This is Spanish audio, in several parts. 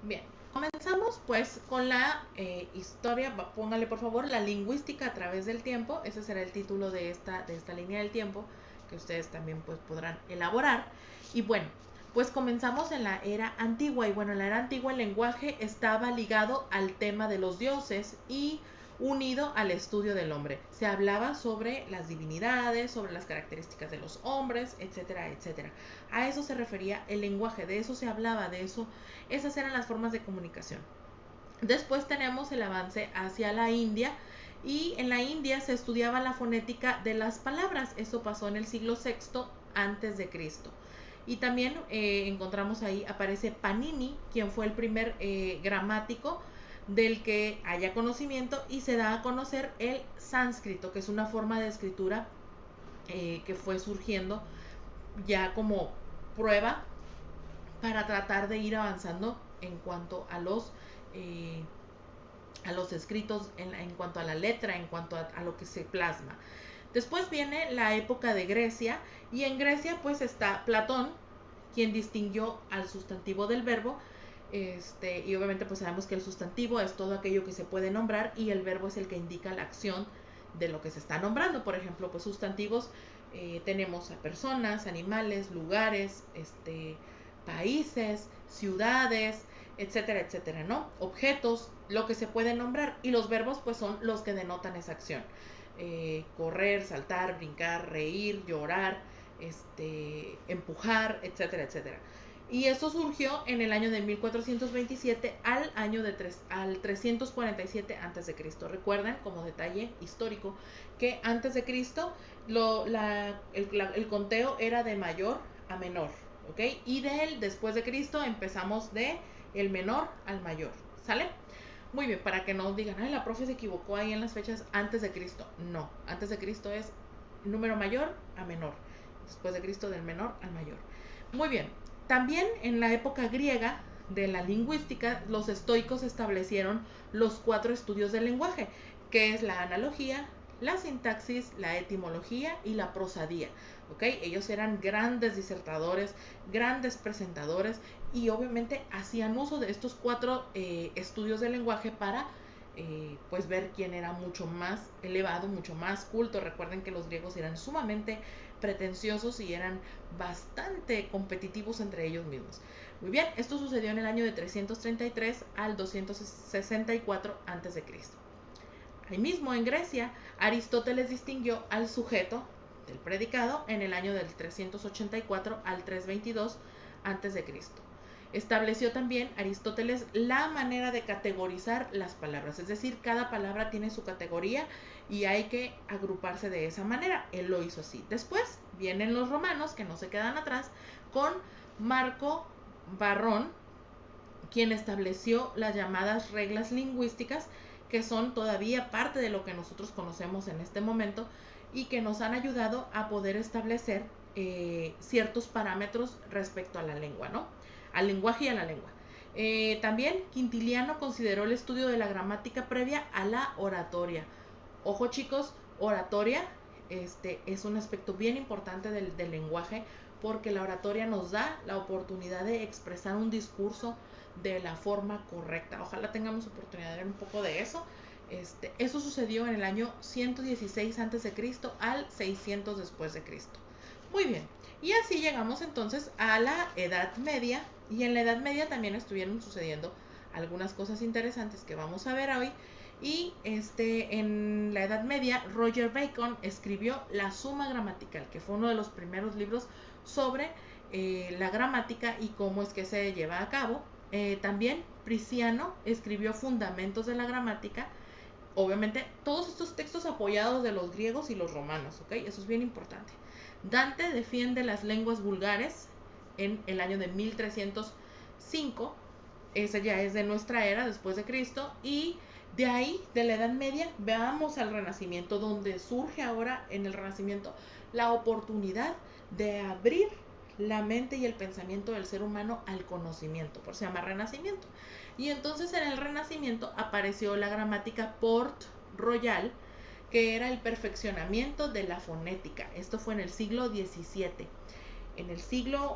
Bien, comenzamos pues con la historia, póngale por favor, la lingüística a través del tiempo. Ese será el título de esta línea del tiempo que ustedes también pues podrán elaborar. Y bueno, pues comenzamos en la era antigua. Y bueno, en la era antigua el lenguaje estaba ligado al tema de los dioses y unido al estudio del hombre. Se hablaba sobre las divinidades, sobre las características de los hombres, etcétera, etcétera. A eso se refería el lenguaje, de eso se hablaba, de eso, esas eran las formas de comunicación. Después tenemos el avance hacia la India, y en la India se estudiaba la fonética de las palabras. Eso pasó en el siglo sexto antes de Cristo. Y también encontramos ahí, aparece Panini, quien fue el primer gramático del que haya conocimiento, y se da a conocer el sánscrito, que es una forma de escritura que fue surgiendo ya como prueba para tratar de ir avanzando en cuanto a los escritos, en cuanto a la letra, en cuanto a lo que se plasma. Después viene la época de Grecia, y en Grecia pues está Platón, quien distinguió al sustantivo del verbo. Y obviamente pues sabemos que el sustantivo es todo aquello que se puede nombrar, y el verbo es el que indica la acción de lo que se está nombrando. Por ejemplo, pues sustantivos, tenemos a personas, animales, lugares, países, ciudades, etcétera, etcétera, ¿no? Objetos, lo que se puede nombrar, y los verbos pues son los que denotan esa acción. Correr, saltar, brincar, reír, llorar, empujar, etcétera, etcétera. Y eso surgió en el año de 1427 al 347 antes de Cristo. Recuerden, como detalle histórico, que antes de Cristo el conteo era de mayor a menor, ¿ok? Y después de Cristo empezamos de el menor al mayor, ¿sale? Muy bien, para que no digan, ay, la profe se equivocó ahí en las fechas antes de Cristo. No, antes de Cristo es número mayor a menor. Después de Cristo, del menor al mayor. Muy bien, también en la época griega de la lingüística, los estoicos establecieron los 4 estudios del lenguaje, que es la analogía, la sintaxis, la etimología y la prosadía. ¿Ok? Ellos eran grandes disertadores, grandes presentadores, y obviamente hacían uso de estos 4 estudios del lenguaje para pues ver quién era mucho más elevado, mucho más culto. Recuerden que los griegos eran sumamente pretenciosos y eran bastante competitivos entre ellos mismos. Muy bien, esto sucedió en el año de 333 al 264 a.C. Ahí mismo en Grecia, Aristóteles distinguió al sujeto del predicado en el año del 384 al 322 a.C. Estableció también Aristóteles la manera de categorizar las palabras, es decir, cada palabra tiene su categoría y hay que agruparse de esa manera. Él lo hizo así. Después vienen los romanos, que no se quedan atrás, con Marco Varrón, quien estableció las llamadas reglas lingüísticas, que son todavía parte de lo que nosotros conocemos en este momento y que nos han ayudado a poder establecer ciertos parámetros respecto a la lengua, ¿no? Al lenguaje y a la lengua. También Quintiliano consideró el estudio de la gramática previa a la oratoria. Ojo chicos, oratoria es un aspecto bien importante del lenguaje, porque la oratoria nos da la oportunidad de expresar un discurso de la forma correcta. Ojalá tengamos oportunidad de ver un poco de eso. Eso sucedió en el año 116 a.C. al 600 después de Cristo. Muy bien, y así llegamos entonces a la Edad Media, y en la Edad Media también estuvieron sucediendo algunas cosas interesantes que vamos a ver hoy. Y en la Edad Media, Roger Bacon escribió la Suma Gramatical, que fue uno de los primeros libros sobre la gramática y cómo es que se lleva a cabo. También Prisciano escribió Fundamentos de la Gramática. Obviamente, todos estos textos apoyados de los griegos y los romanos, ¿ok? Eso es bien importante. Dante defiende las lenguas vulgares en el año de 1305. Esa ya es de nuestra era, después de Cristo. Y de ahí, de la Edad Media, veamos al Renacimiento, donde surge ahora en el Renacimiento la oportunidad de abrir la mente y el pensamiento del ser humano al conocimiento, por eso se llama Renacimiento. Y entonces en el Renacimiento apareció la gramática Port Royal, que era el perfeccionamiento de la fonética. Esto fue en el siglo XVII.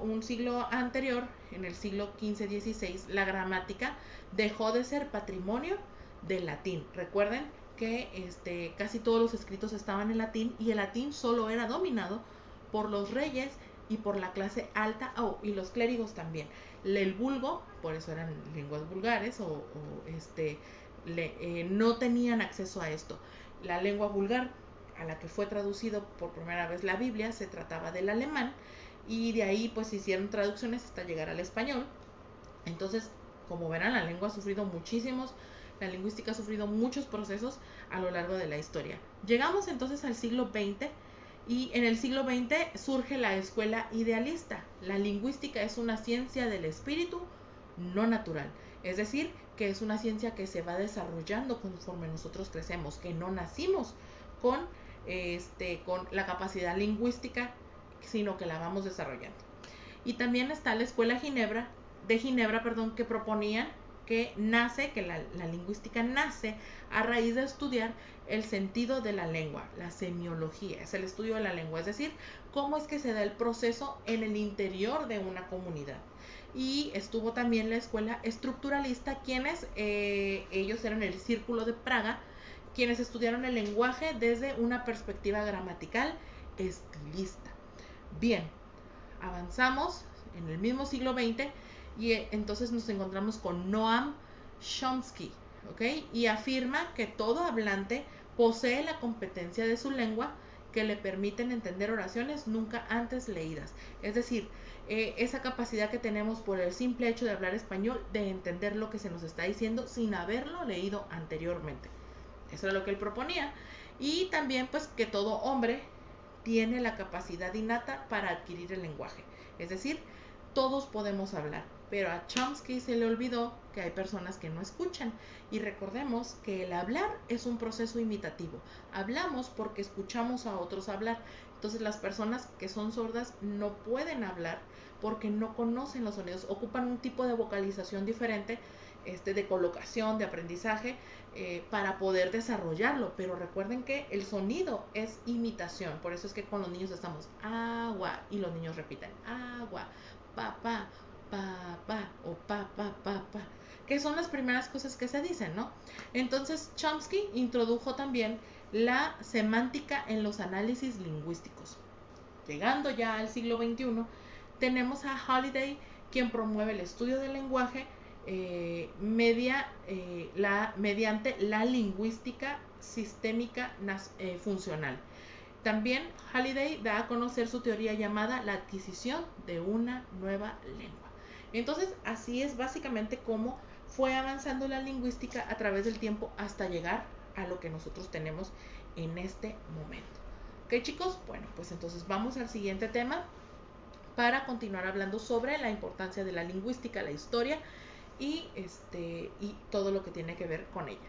un siglo anterior, en el siglo XV-XVI, la gramática dejó de ser patrimonio del latín. Recuerden que casi todos los escritos estaban en latín y el latín solo era dominado por los reyes y por la clase alta y los clérigos también. El vulgo, por eso eran lenguas vulgares no tenían acceso a esto. La lengua vulgar a la que fue traducido por primera vez la Biblia se trataba del alemán y de ahí pues se hicieron traducciones hasta llegar al español. Entonces, como verán, la lingüística ha sufrido muchos procesos a lo largo de la historia. Llegamos entonces al siglo XX y en el siglo XX surge la escuela idealista. La lingüística es una ciencia del espíritu no natural, es decir, que es una ciencia que se va desarrollando conforme nosotros crecemos, que no nacimos con la capacidad lingüística, sino que la vamos desarrollando. Y también está la escuela de Ginebra, que proponían que la lingüística nace a raíz de estudiar el sentido de la lengua, la semiología, es el estudio de la lengua, es decir, cómo es que se da el proceso en el interior de una comunidad. Y estuvo también la escuela estructuralista, quienes ellos eran el Círculo de Praga, quienes estudiaron el lenguaje desde una perspectiva gramatical estilista. Bien, avanzamos en el mismo siglo XX y entonces nos encontramos con Noam Chomsky, ¿ok? Y afirma que todo hablante posee la competencia de su lengua que le permiten entender oraciones nunca antes leídas. Es decir, esa capacidad que tenemos por el simple hecho de hablar español, de entender lo que se nos está diciendo sin haberlo leído anteriormente. Eso era lo que él proponía. Y también pues que todo hombre tiene la capacidad innata para adquirir el lenguaje. Es decir, todos podemos hablar, pero a Chomsky se le olvidó que hay personas que no escuchan. Y recordemos que el hablar es un proceso imitativo. Hablamos porque escuchamos a otros hablar. Entonces las personas que son sordas no pueden hablar porque no conocen los sonidos, ocupan un tipo de vocalización diferente, de colocación, de aprendizaje, para poder desarrollarlo. Pero recuerden que el sonido es imitación. Por eso es que con los niños estamos agua y los niños repiten agua, papá, papá o papá, papá, que son las primeras cosas que se dicen, ¿no? Entonces Chomsky introdujo también la semántica en los análisis lingüísticos. Llegando ya al siglo XXI, tenemos a Halliday, quien promueve el estudio del lenguaje mediante la lingüística sistémica funcional. También Halliday da a conocer su teoría llamada la adquisición de una nueva lengua. Entonces, así es básicamente cómo fue avanzando la lingüística a través del tiempo hasta llegar a lo que nosotros tenemos en este momento. ¿Ok, chicos? Bueno, pues entonces vamos al siguiente tema para continuar hablando sobre la importancia de la lingüística, la historia y todo lo que tiene que ver con ella.